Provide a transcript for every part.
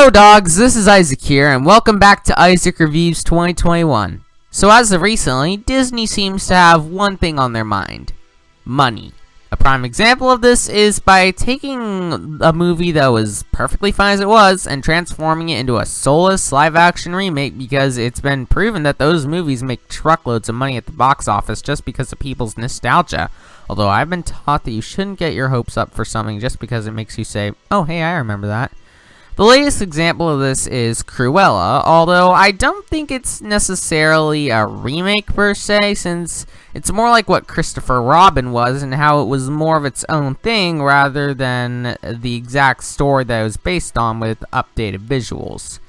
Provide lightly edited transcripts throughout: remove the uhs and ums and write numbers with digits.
Yo dogs, this is Isaac here, and welcome back to Isaac Reviews 2021. So as of recently, Disney seems to have one thing on their mind: money. A prime example of this is by taking a movie that was perfectly fine as it was and transforming it into a soulless live-action remake, because it's been proven that those movies make truckloads of money at the box office just because of people's nostalgia. Although I've been taught that you shouldn't get your hopes up for something just because it makes you say, "Oh hey, I remember that." The latest example of this is Cruella, although I don't think it's necessarily a remake per se, since it's more like what Christopher Robin was and how it was more of its own thing rather than the exact story that it was based on with updated visuals.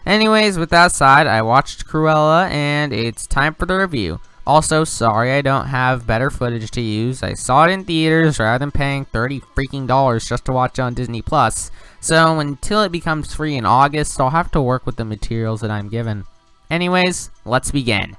Anyways, with that said, I watched Cruella and it's time for the review. Also, sorry I don't have better footage to use. I saw it in theaters rather than paying $30 freaking just to watch it on Disney Plus. So until it becomes free in August, I'll have to work with the materials that I'm given. Anyways, let's begin.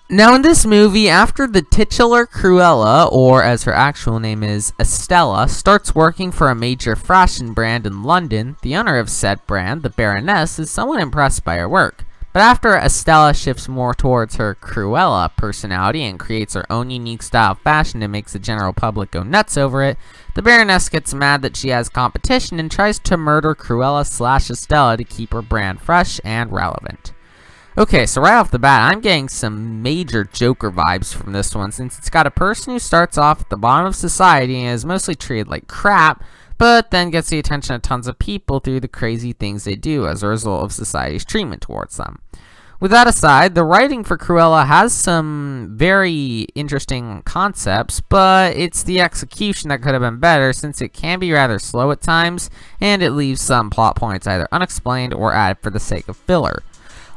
Now in this movie, after the titular Cruella, or as her actual name is, Estella, starts working for a major fashion brand in London, the owner of said brand, the Baroness, is somewhat impressed by her work. But after Estella shifts more towards her Cruella personality and creates her own unique style of fashion that makes the general public go nuts over it, the Baroness gets mad that she has competition and tries to murder Cruella/Estella to keep her brand fresh and relevant. Okay, so right off the bat, I'm getting some major Joker vibes from this one, since it's got a person who starts off at the bottom of society and is mostly treated like crap, but then gets the attention of tons of people through the crazy things they do as a result of society's treatment towards them. With that aside, the writing for Cruella has some very interesting concepts, but it's the execution that could have been better, since it can be rather slow at times, and it leaves some plot points either unexplained or added for the sake of filler.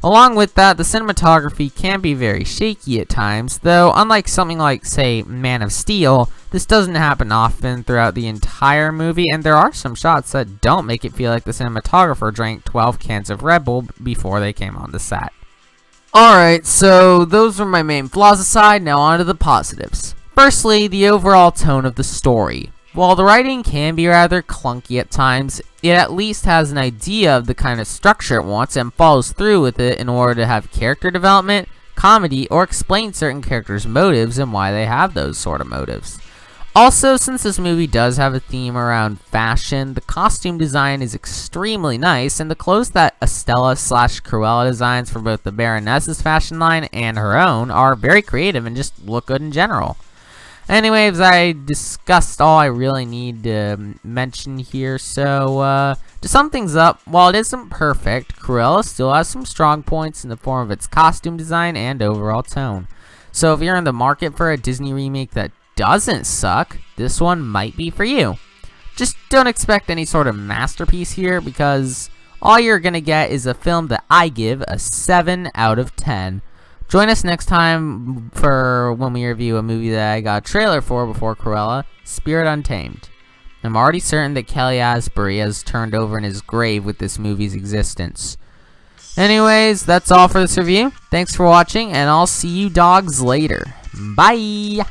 Along with that, the cinematography can be very shaky at times, though unlike something like, say, Man of Steel, this doesn't happen often throughout the entire movie, and there are some shots that don't make it feel like the cinematographer drank 12 cans of Red Bull before they came on the set. Alright, so those were my main flaws aside, now on to the positives. Firstly, the overall tone of the story. While the writing can be rather clunky at times, it at least has an idea of the kind of structure it wants and follows through with it in order to have character development, comedy, or explain certain characters' motives and why they have those sort of motives. Also, since this movie does have a theme around fashion, the costume design is extremely nice, and the clothes that Estella/Cruella designs for both the Baroness's fashion line and her own are very creative and just look good in general. Anyways, I discussed all I really need to mention here, so to sum things up, while it isn't perfect, Cruella still has some strong points in the form of its costume design and overall tone. So if you're in the market for a Disney remake that doesn't suck, this one might be for you. Just don't expect any sort of masterpiece here, because all you're gonna get is a film that I give a 7 out of 10. Join us next time for when we review a movie that I got a trailer for before Cruella, Spirit Untamed. I'm already certain that Kelly Asbury has turned over in his grave with this movie's existence. Anyways, that's all for this review. Thanks for watching, and I'll see you dogs later. Bye!